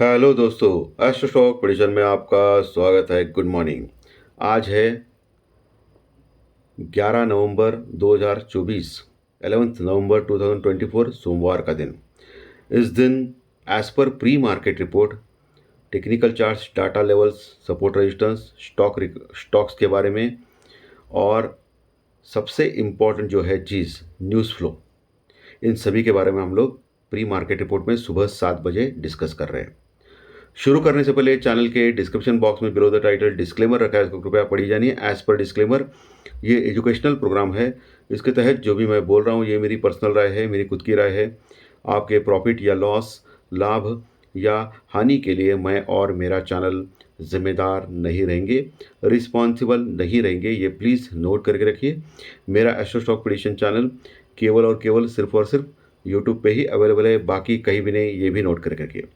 Hello दोस्तों, astro stock prediction में आपका स्वागत है। Good morning. आज है 11 नवंबर 2024, 11 नवंबर 2024 सोमवार का दिन। इस दिन एज पर pre market report, technical charts, data levels, support resistance, stocks के बारे में और सबसे इम्पॉर्टेंट जो है चीज़ न्यूज़ फ्लो, इन सभी के बारे में हम लोग प्री मार्केट रिपोर्ट में सुबह 7 बजे डिस्कस कर रहे हैं। शुरू करने से पहले चैनल के डिस्क्रिप्शन बॉक्स में बिलो द टाइटल डिस्क्लेमर रखा है, इसको कृपया पढ़ी जानिए। एज पर डिस्क्लेमर, ये एजुकेशनल प्रोग्राम है। इसके तहत जो भी मैं बोल रहा हूँ ये मेरी पर्सनल राय है, मेरी खुद की राय है। आपके प्रॉफिट या लॉस, लाभ या हानि के लिए मैं और मेरा चैनल जिम्मेदार नहीं रहेंगे, रिस्पॉन्सिबल नहीं रहेंगे। ये प्लीज़ नोट करके रखिए। मेरा एस्ट्रो स्टॉक प्रेडिक्शन चैनल केवल और केवल सिर्फ और सिर्फ यूट्यूब पे ही अवेलेबल है, बाकी कहीं भी नहीं, ये भी नोट करके रखिए।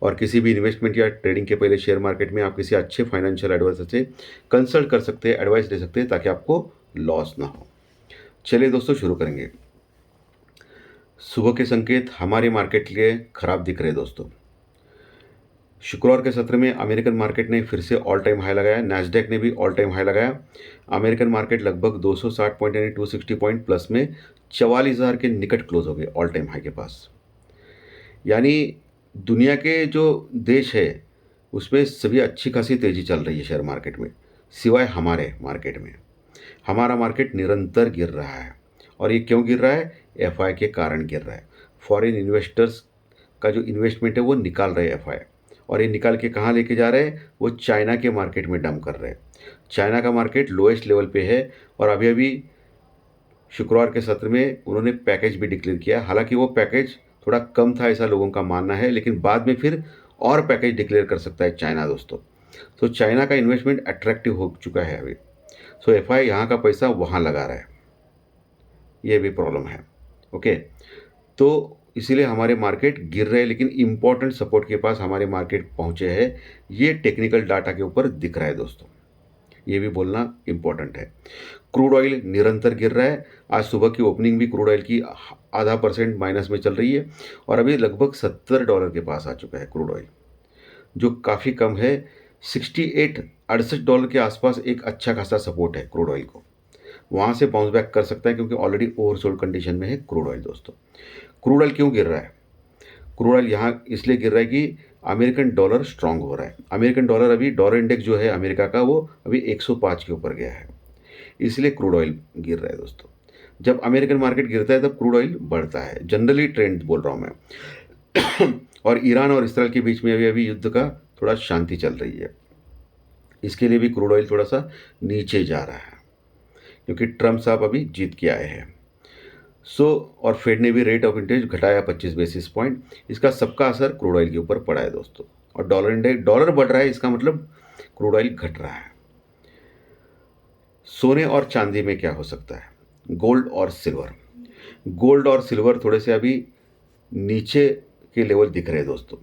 और किसी भी इन्वेस्टमेंट या ट्रेडिंग के पहले शेयर मार्केट में आप किसी अच्छे फाइनेंशियल एडवाइजर से कंसल्ट कर सकते हैं, एडवाइस ले सकते हैं, ताकि आपको लॉस ना हो। चलिए दोस्तों, शुरू करेंगे। सुबह के संकेत हमारे मार्केट के लिए खराब दिख रहे हैं दोस्तों। शुक्रवार के सत्र में अमेरिकन मार्केट ने फिर से ऑल टाइम हाई लगाया, नैस्डैक ने भी ऑल टाइम हाई लगाया। अमेरिकन मार्केट लगभग 260 पॉइंट यानी 260 पॉइंट प्लस में 44,000 के निकट क्लोज हो गए, ऑल टाइम हाई के पास। यानी दुनिया के जो देश है उसमें सभी अच्छी खासी तेज़ी चल रही है शेयर मार्केट में, सिवाय हमारे मार्केट में। हमारा मार्केट निरंतर गिर रहा है। और ये क्यों गिर रहा है? एफआई के कारण गिर रहा है। फॉरेन इन्वेस्टर्स का जो इन्वेस्टमेंट है वो निकाल रहे हैं एफआई, और ये निकाल के कहाँ लेके जा रहे हैं? वो चाइना के मार्केट में डंप कर रहे हैं। चाइना का मार्केट लोएस्ट लेवल पे है, और अभी अभी शुक्रवार के सत्र में उन्होंने पैकेज भी डिक्लेयर किया। हालांकि वो पैकेज थोड़ा कम था, ऐसा लोगों का मानना है, लेकिन बाद में फिर और पैकेज डिक्लेयर कर सकता है चाइना दोस्तों। तो चाइना का इन्वेस्टमेंट अट्रैक्टिव हो चुका है अभी। सो एफआई यहाँ का पैसा वहाँ लगा रहा है, ये भी प्रॉब्लम है। ओके, तो इसीलिए हमारे मार्केट गिर रहे हैं, लेकिन इंपॉर्टेंट सपोर्ट के पास हमारे मार्केट पहुँचे हैं। ये टेक्निकल डाटा के ऊपर दिख रहा है दोस्तों, ये भी बोलना इंपॉर्टेंट है। क्रूड ऑयल निरंतर गिर रहा है। आज सुबह की ओपनिंग भी क्रूड ऑयल की ½ % माइनस में चल रही है, और अभी लगभग $70 के पास आ चुका है क्रूड ऑयल, जो काफ़ी कम है। 68-68 डॉलर के आसपास एक अच्छा खासा सपोर्ट है क्रूड ऑयल को, वहाँ से बाउंस बैक कर सकता है, क्योंकि ऑलरेडी ओवरसोल्ड कंडीशन में है क्रूड ऑयल दोस्तों। क्रूड ऑयल क्यों गिर रहा है? क्रूड ऑयल यहाँ इसलिए गिर रहा है कि अमेरिकन डॉलर स्ट्रांग हो रहा है। अमेरिकन डॉलर, अभी डॉलर इंडेक्स जो है अमेरिका का, वो अभी 105 के ऊपर गया है, इसलिए क्रूड ऑयल गिर रहा है दोस्तों। जब अमेरिकन मार्केट गिरता है तब क्रूड ऑयल बढ़ता है, जनरली ट्रेंड बोल रहा हूँ मैं। और ईरान और इसराइल के बीच में अभी अभी युद्ध का थोड़ा शांति चल रही है, इसके लिए भी क्रूड ऑयल थोड़ा सा नीचे जा रहा है, क्योंकि ट्रम्प साहब अभी जीत के आए हैं। और फेड ने भी रेट ऑफ इंटरेस्ट घटाया 25 बेसिस पॉइंट। इसका सबका असर क्रूड ऑयल के ऊपर पड़ा है दोस्तों। और डॉलर इंडेक्स, डॉलर बढ़ रहा है, इसका मतलब क्रूड ऑयल घट रहा है। सोने और चांदी में क्या हो सकता है? गोल्ड और सिल्वर। गोल्ड और सिल्वर थोड़े से अभी नीचे के लेवल दिख रहे हैं दोस्तों।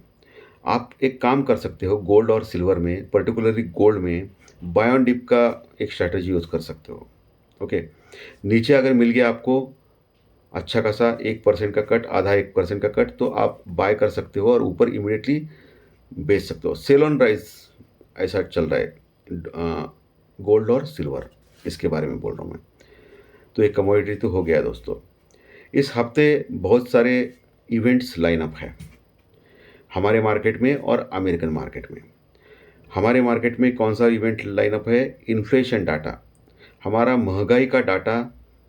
आप एक काम कर सकते हो, गोल्ड और सिल्वर में, पर्टिकुलरली गोल्ड में बाय ऑन डिप का एक स्ट्रैटेजी यूज़ कर सकते हो। ओके, नीचे अगर मिल गया आपको अच्छा खासा 1% का कट, आधा 1% का कट, तो आप बाय कर सकते हो और ऊपर इमीडिएटली बेच सकते हो। सेल ऑन राइज ऐसा चल रहा है गोल्ड और सिल्वर, इसके बारे में बोल रहा हूँ मैं। तो एक कमोडिटी तो हो गया दोस्तों। इस हफ्ते बहुत सारे इवेंट्स लाइनअप है हमारे मार्केट में और अमेरिकन मार्केट में। हमारे मार्केट में कौन सा इवेंट लाइनअप है? इन्फ्लेशन डाटा, हमारा महंगाई का डाटा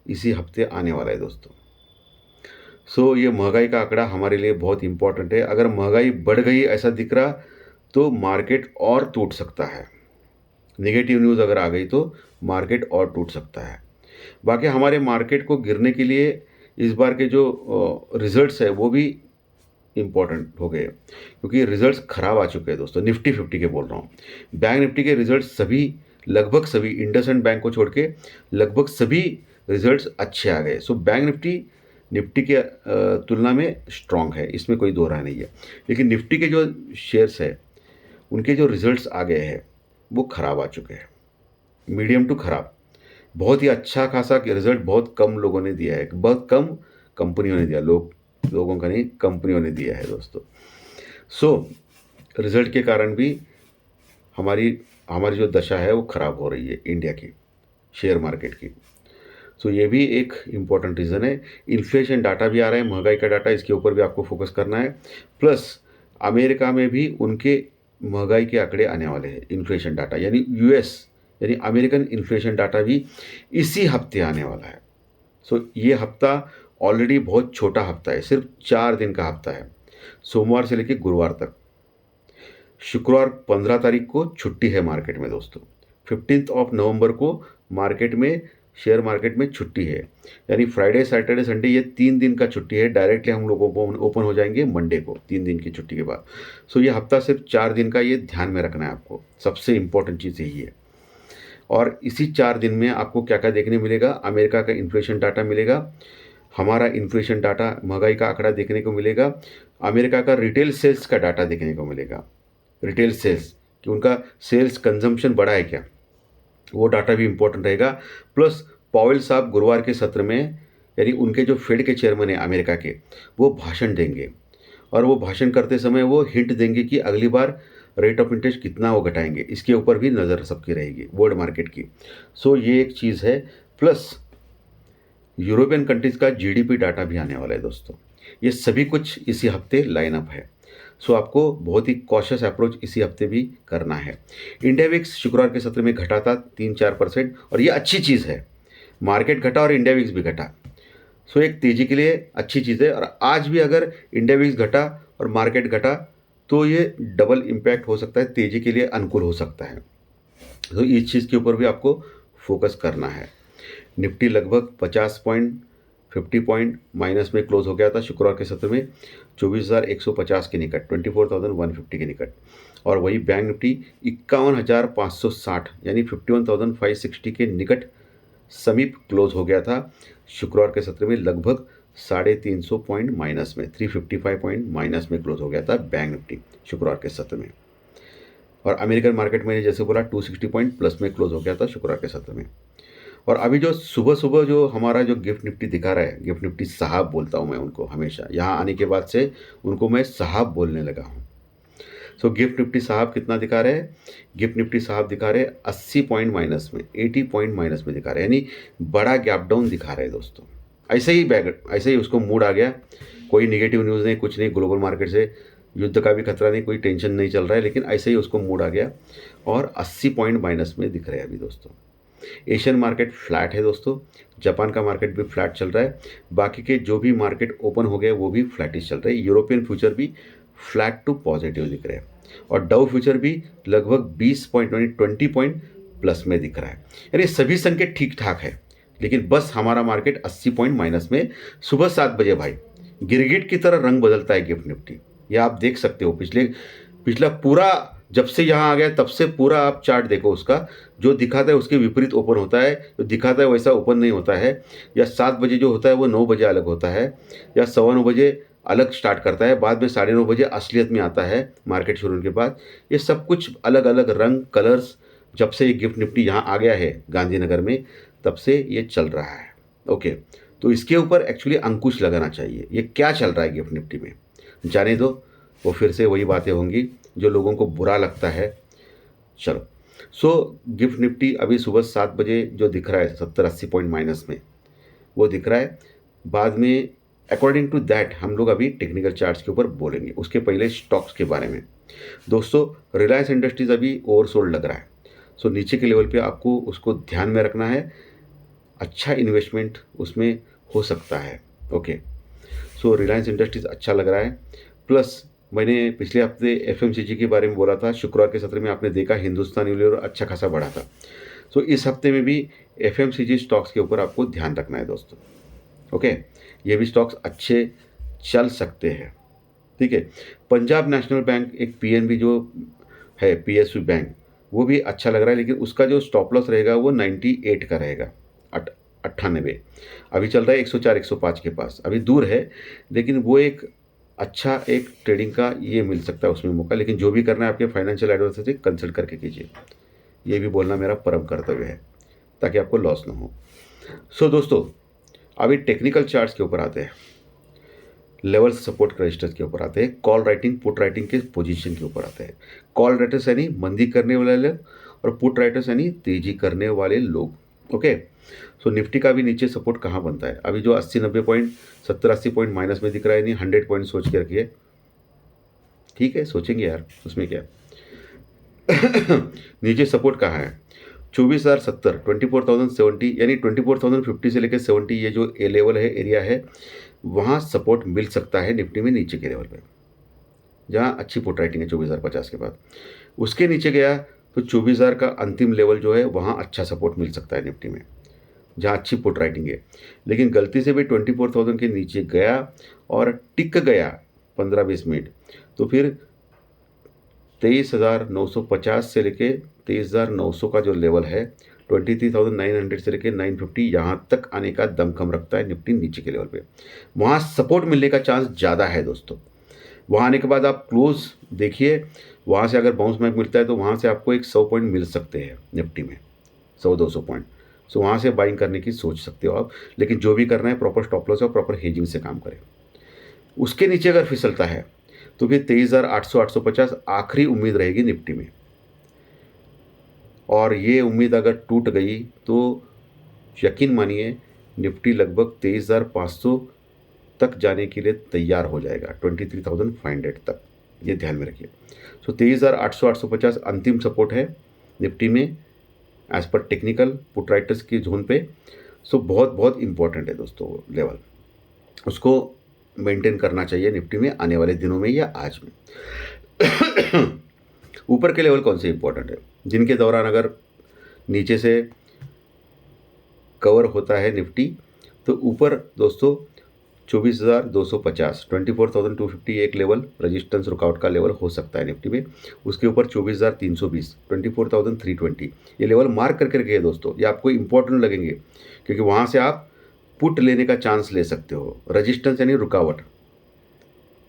इसी हफ्ते आने वाला है दोस्तों। ये महंगाई का आंकड़ा हमारे लिए बहुत इंपॉर्टेंट है। अगर महंगाई बढ़ गई ऐसा दिख रहा, तो मार्केट और टूट सकता है। नेगेटिव न्यूज़ अगर आ गई तो मार्केट और टूट सकता है। बाकी हमारे मार्केट को गिरने के लिए इस बार के जो रिजल्ट्स है वो भी इम्पॉर्टेंट हो गए, क्योंकि रिजल्ट्स खराब आ चुके हैं दोस्तों। निफ्टी 50 के बोल रहा हूँ, बैंक निफ्टी के रिजल्ट्स सभी, लगभग सभी, इंडसइंड बैंक को छोड़ के लगभग सभी रिजल्ट्स अच्छे आ गए। बैंक निफ्टी निफ्टी के तुलना में स्ट्रांग है, इसमें कोई दो राय नहीं है। लेकिन निफ्टी के जो शेयर्स है उनके जो रिजल्ट्स आ गए हैं वो ख़राब आ चुके हैं, मीडियम टू ख़राब। बहुत ही अच्छा खासा रिजल्ट बहुत कम लोगों ने दिया है, बहुत कम कंपनियों ने दिया, लोगों का नहीं, कंपनियों ने दिया है दोस्तों। रिजल्ट के कारण भी हमारी हमारी जो दशा है वो ख़राब हो रही है इंडिया की शेयर मार्केट की। सो ये भी एक इम्पॉर्टेंट रीज़न है। इन्फ्लेशन डाटा भी आ रहा है, महंगाई का डाटा, इसके ऊपर भी आपको फोकस करना है। प्लस अमेरिका में भी उनके महंगाई के आंकड़े आने वाले हैं, इन्फ्लेशन डाटा, यानी यूएस यानी अमेरिकन इन्फ्लेशन डाटा भी इसी हफ्ते आने वाला है। सो ये हफ्ता ऑलरेडी बहुत छोटा हफ्ता है, सिर्फ 4 दिन का हफ्ता है, सोमवार से लेकर गुरुवार तक। शुक्रवार 15 तारीख को छुट्टी है मार्केट में दोस्तों। 15 को मार्केट में, शेयर मार्केट में छुट्टी है, यानी फ्राइडे सैटरडे संडे ये 3 दिन का छुट्टी है। डायरेक्टली हम लोग ओपन हो जाएंगे मंडे को, 3 दिन की छुट्टी के बाद। सो ये हफ्ता सिर्फ 4 दिन का, ये ध्यान में रखना है आपको, सबसे इम्पोर्टेंट चीज़ यही है। और इसी 4 दिन में आपको क्या क्या देखने मिलेगा, अमेरिका का इन्फ्लेशन डाटा मिलेगा, हमारा इन्फ्लेशन डाटा, महंगाई का आंकड़ा देखने को मिलेगा, अमेरिका का रिटेल सेल्स का डाटा देखने को मिलेगा, रिटेल सेल्स कि उनका सेल्स कंजम्पशन बढ़ा है क्या, वो डाटा भी इम्पोर्टेंट रहेगा। प्लस पॉवेल साहब गुरुवार के सत्र में, यानी उनके जो फेड के चेयरमैन हैं अमेरिका के, वो भाषण देंगे, और वो भाषण करते समय वो हिंट देंगे कि अगली बार रेट ऑफ इंटरेस्ट कितना वो घटाएंगे, इसके ऊपर भी नज़र सबकी रहेगी वर्ल्ड मार्केट की। सो ये एक चीज़ है। प्लस यूरोपियन कंट्रीज़ का जीडीपी डाटा भी आने वाला है दोस्तों। ये सभी कुछ इसी हफ्ते लाइनअप है। सो आपको बहुत ही कॉशियस अप्रोच इसी हफ्ते भी करना है। इंडिया विक्स शुक्रवार के सत्र में घटा था 3-4%, और ये अच्छी चीज़ है। मार्केट घटा और इंडिया विक्स भी घटा, सो एक तेज़ी के लिए अच्छी चीज़ है। और आज भी अगर इंडिया विक्स घटा और मार्केट घटा तो ये डबल इम्पैक्ट हो सकता है, तेज़ी के लिए अनुकूल हो सकता है। तो इस चीज़ के ऊपर भी आपको फोकस करना है। निफ्टी लगभग 50 पॉइंट माइनस में क्लोज हो गया था शुक्रवार के सत्र में, 24,150 के निकट, 24,150 के निकट। और वही बैंक निफ्टी 51,560 यानी 51,560 के निकट समीप क्लोज हो गया था शुक्रवार के सत्र में, लगभग 350 पॉइंट माइनस में, 355 पॉइंट माइनस में क्लोज हो गया था बैंक निफ्टी शुक्रवार के सत्र में। और अमेरिकन मार्केट में जैसे बोला 260 पॉइंट प्लस में क्लोज हो गया था शुक्रवार के सत्र में। और अभी जो सुबह सुबह जो हमारा जो गिफ्ट निफ्टी दिखा रहा है, गिफ्ट निफ्टी साहब बोलता हूँ मैं उनको हमेशा, यहाँ आने के बाद से उनको मैं साहब बोलने लगा हूँ। सो गिफ्ट निफ्टी साहब कितना दिखा रहे हैं, गिफ्ट निफ्टी साहब दिखा रहे 80 पॉइंट माइनस में, 80 पॉइंट माइनस में दिखा रहे हैं, यानी बड़ा गैप डाउन दिखा रहे हैं दोस्तों। ऐसे ही उसको मूड आ गया, कोई निगेटिव न्यूज़ नहीं, कुछ नहीं, ग्लोबल मार्केट से युद्ध का भी खतरा नहीं, कोई टेंशन नहीं चल रहा है, लेकिन ऐसे ही उसको मूड आ गया और 80 पॉइंट माइनस में दिख रहे हैं अभी दोस्तों। एशियन मार्केट फ्लैट है दोस्तों, जापान का मार्केट भी फ्लैट चल रहा है, बाकी के जो भी मार्केट ओपन हो गए वो भी फ्लैटिश चल रहे हैं। यूरोपियन फ्यूचर भी फ्लैट टू पॉजिटिव दिख रहे हैं, और डाउ फ्यूचर भी लगभग 20 पॉइंट यानी 20 पॉइंट प्लस में दिख रहा है, यानी सभी संकेत ठीक ठाक है। लेकिन बस हमारा मार्केट 80 पॉइंट माइनस में, सुबह 7 बजे भाई गिरगिट की तरह रंग बदलता है गिफ्ट निफ्टी, ये आप देख सकते हो। पिछला पूरा जब से यहाँ आ गया तब से पूरा आप चार्ट देखो, उसका जो दिखाता है उसके विपरीत ओपन होता है, जो दिखाता है वैसा ओपन नहीं होता है, या 7 बजे जो होता है वो 9 बजे अलग होता है, या 9:15 बजे अलग स्टार्ट करता है, बाद में 9:30 बजे असलियत में आता है मार्केट शुरू होने के बाद। ये सब कुछ अलग अलग रंग कलर्स, जब से ये गिफ्ट निफ्टी यहाँ आ गया है गांधीनगर में तब से ये चल रहा है। ओके, तो इसके ऊपर एक्चुअली अंकुश लगाना चाहिए, ये क्या चल रहा है गिफ्ट निफ्टी में, जाने दो, वो फिर से वही बातें होंगी जो लोगों को बुरा लगता है। चलो, सो गिफ्ट निफ्टी अभी सुबह 7 बजे जो दिख रहा है 70-80 पॉइंट माइनस में, वो दिख रहा है। बाद में अकॉर्डिंग टू दैट हम लोग अभी टेक्निकल चार्ट्स के ऊपर बोलेंगे, उसके पहले स्टॉक्स के बारे में। दोस्तों, रिलायंस इंडस्ट्रीज़ अभी ओवरसोल्ड लग रहा है, सो नीचे के लेवल पे आपको उसको ध्यान में रखना है, अच्छा इन्वेस्टमेंट उसमें हो सकता है। ओके, सो रिलायंस इंडस्ट्रीज़ अच्छा लग रहा है। प्लस मैंने पिछले हफ्ते एफएमसीजी के बारे में बोला था, शुक्रवार के सत्र में आपने देखा हिंदुस्तान यूनिलीवर अच्छा खासा बढ़ा था। सो इस हफ्ते में भी एफएमसीजी स्टॉक्स के ऊपर आपको ध्यान रखना है दोस्तों। ओके, ये भी स्टॉक्स अच्छे चल सकते हैं, ठीक है। पंजाब नेशनल बैंक एक पीएनबी जो है, पीएसयू बैंक, वो भी अच्छा लग रहा है, लेकिन उसका जो स्टॉप लॉस रहेगा वो 98 का रहेगा, 98। अभी चल रहा है 104-105 के पास, अभी दूर है, लेकिन वो एक अच्छा एक ट्रेडिंग का ये मिल सकता है उसमें मौका। लेकिन जो भी करना है आपके फाइनेंशियल एडवाइजर से कंसल्ट करके कीजिए, ये भी बोलना मेरा परम कर्तव्य है, ताकि आपको लॉस ना हो। सो दोस्तों, अभी टेक्निकल चार्ट्स के ऊपर आते हैं। लेवल्स सपोर्ट रजिस्टर्स के ऊपर आते हैं, कॉल राइटिंग पुट राइटिंग के पोजीशन के ऊपर आते हैं। कॉल राइटर्स यानी मंदी करने वाले लोग और पुट राइटर्स यानी तेजी करने वाले लोग। ओके, सो निफ्टी का भी नीचे सपोर्ट कहाँ बनता है? अभी जो 80-90 पॉइंट 70-80 पॉइंट माइनस में दिख रहा है, नहीं 100 पॉइंट सोच के रखिए। ठीक है, सोचेंगे यार, उसमें क्या। नीचे सपोर्ट कहाँ है? 24,070 24,070 यानी 24,050 से लेकर 70, ये जो ए लेवल है, एरिया है, वहाँ सपोर्ट मिल सकता है निफ्टी में नीचे के लेवल पे, जहाँ अच्छी पुट राइटिंग है 24,050 के बाद। उसके नीचे गया तो 24,000 का अंतिम लेवल जो है, वहाँ अच्छा सपोर्ट मिल सकता है निफ्टी में, जहाँ अच्छी पुट राइटिंग है। लेकिन गलती से भी 24,000 के नीचे गया और टिक गया 15-20 मिनट, तो फिर 23,950 से लेके 23,900 का जो लेवल है, 23,900 से लेके 950, यहाँ तक आने का दमखम रखता है निफ्टी नीचे के लेवल पे। वहाँ सपोर्ट मिलने का चांस ज़्यादा है दोस्तों। वहाँ आने के बाद आप क्लोज देखिए, वहाँ से अगर बाउंस बैक मिलता है तो वहाँ से आपको एक 100 पॉइंट मिल सकते हैं निफ्टी में, 100-200 पॉइंट। सो वहाँ से बाइंग करने की सोच सकते हो आप, लेकिन जो भी करना है प्रॉपर स्टॉप लॉस और प्रॉपर हेजिंग से काम करें। उसके नीचे अगर फिसलता है तो फिर 23,800-850 आखिरी उम्मीद रहेगी निफ्टी में, और ये उम्मीद अगर टूट गई तो यकीन मानिए निफ्टी लगभग 23,500 तक जाने के लिए तैयार हो जाएगा, 23,500 तक, ये ध्यान में रखिए। सो 23,800-850 अंतिम सपोर्ट है निफ्टी में एज पर टेक्निकल पुट राइटर्स की जोन पे। सो बहुत बहुत इंपॉर्टेंट है दोस्तों लेवल, उसको मेंटेन करना चाहिए निफ्टी में आने वाले दिनों में या आज में। ऊपर के लेवल कौन से इंपॉर्टेंट है? जिनके दौरान अगर नीचे से कवर होता है निफ्टी, तो ऊपर दोस्तों 24,250 24,250 एक लेवल रेजिस्टेंस रुकावट का लेवल हो सकता है निफ्टी में। उसके ऊपर 24,320 24,320 ये लेवल मार्क करके रखिए दोस्तों, ये आपको इंपॉर्टेंट लगेंगे, क्योंकि वहाँ से आप पुट लेने का चांस ले सकते हो। रेजिस्टेंस यानी रुकावट,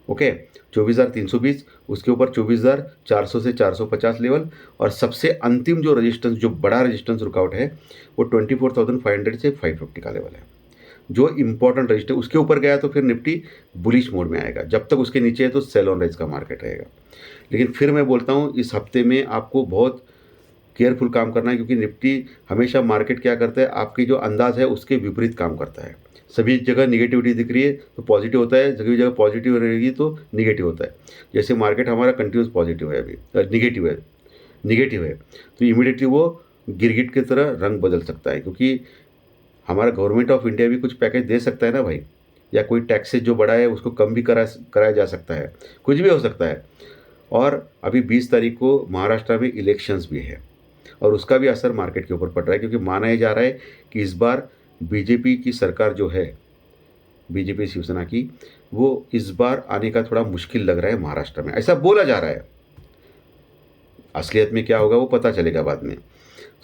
ओके, 24,320, उसके ऊपर 24,400 से 450 लेवल, और सबसे अंतिम जो रेजिस्टेंस, जो बड़ा रेजिस्टेंस रुकावट है, वो 24,500 से 550 का लेवल है, जो इंपॉर्टेंट रजिस्टर। उसके ऊपर गया तो फिर निफ्टी बुलिश मोड में आएगा, जब तक उसके नीचे है तो सेल ऑन राइज का मार्केट रहेगा। लेकिन फिर मैं बोलता हूँ इस हफ्ते में आपको बहुत केयरफुल काम करना है, क्योंकि निफ्टी हमेशा मार्केट क्या करता है, आपकी जो अंदाज़ है उसके विपरीत काम करता है। सभी जगह निगेटिविटी दिख रही है तो पॉजिटिव होता है, सभी जगह पॉजिटिव रहेगी तो निगेटिव होता है। जैसे मार्केट हमारा कंटिन्यूस पॉजिटिव है, अभी निगेटिव है, तो इमीडिएटली वो गिरगिट की तरह रंग बदल सकता है, क्योंकि हमारा गवर्नमेंट ऑफ इंडिया भी कुछ पैकेज दे सकता है ना भाई, या कोई टैक्सेस जो बढ़ा है उसको कम भी कराया जा सकता है, कुछ भी हो सकता है। और अभी 20 तारीख को महाराष्ट्र में इलेक्शंस भी है, और उसका भी असर मार्केट के ऊपर पड़ रहा है, क्योंकि माना ही जा रहा है कि इस बार बीजेपी की सरकार जो है, बीजेपी शिवसेना की, वो इस बार आने का थोड़ा मुश्किल लग रहा है महाराष्ट्र में, ऐसा बोला जा रहा है। असलियत में क्या होगा वो पता चलेगा बाद में।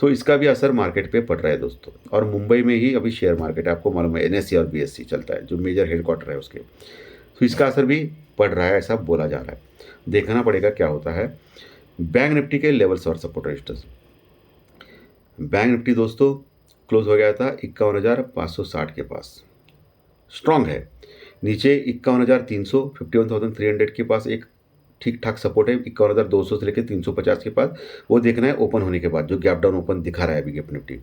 तो इसका भी असर मार्केट पे पड़ रहा है दोस्तों। और मुंबई में ही अभी शेयर मार्केट है, आपको मालूम है, एनएससी और बीएससी चलता है, जो मेजर हेडक्वार्टर है उसके, तो इसका असर भी पड़ रहा है, ऐसा बोला जा रहा है। देखना पड़ेगा क्या होता है। बैंक निफ्टी के लेवल्स और सपोर्ट रजिस्टर्स। बैंक निफ्टी दोस्तों क्लोज हो गया था 51,560 के पास, स्ट्रांग है। नीचे 51,300 51,300 के पास एक ठीक ठाक सपोर्ट है, 51,200 से लेकर 350 के पास। वो देखना है ओपन होने के बाद, जो गैप डाउन ओपन दिखा रहा है अभी गिफ्ट निफ्टी,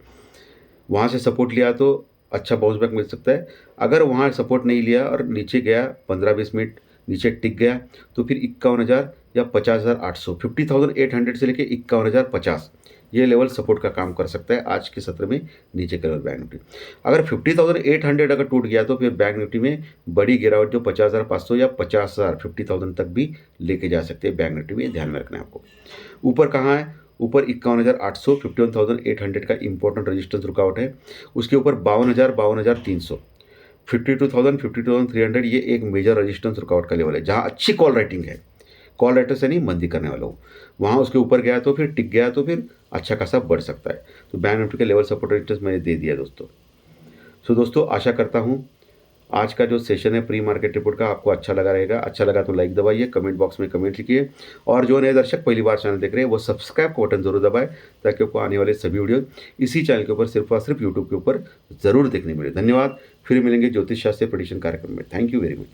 वहाँ से सपोर्ट लिया तो अच्छा बाउंस बैक मिल सकता है। अगर वहाँ सपोर्ट नहीं लिया और नीचे गया 15-20 मिनट नीचे टिक गया, तो फिर 51,000 या 50,800 50,800 से लेकर 51,050 ये लेवल सपोर्ट का काम कर सकता है आज के सत्र में नीचे के लेवल बैंक निफ्टी। अगर 50,800 अगर टूट गया तो फिर बैंक निफ्टी में बड़ी गिरावट जो 50,500 या 50,000 50,000 तक भी लेके जा सकते हैं बैंक निफ्टी में, ध्यान में रखना है आपको। ऊपर कहाँ है? ऊपर 51,800 51,800 का इंपॉर्टेंट रेजिस्टेंस रुकावट है। उसके ऊपर 52,000 52,300 52,000 52,300 ये एक मेजर रेजिस्टेंस रुकावट का लेवल है, जहाँ अच्छी कॉल राइटिंग है, कॉल राइटर से नहीं मंदी करने वाला हो। वहाँ उसके ऊपर गया तो फिर टिक गया तो फिर अच्छा खासा बढ़ सकता है। तो बैंक निफ्टी के लेवल सपोर्ट रेजिस्टेंस मैंने दे दिया दोस्तों। सो दोस्तों आशा करता हूँ आज का जो सेशन है प्री मार्केट रिपोर्ट का आपको अच्छा लगा रहेगा। अच्छा लगा तो लाइक दबाइए, कमेंट बॉक्स में कमेंट लिखिए, और जो नए दर्शक पहली बार चैनल देख रहे हैं वो सब्सक्राइब का बटन जरूर दबाएं, ताकि आपको आने वाले सभी वीडियो इसी चैनल के ऊपर सिर्फ और सिर्फ यूट्यूब के ऊपर ज़रूर देखने मिले। धन्यवाद, फिर मिलेंगे ज्योतिष शास्त्र प्रेडिक्शन कार्यक्रम में। Thank you very much.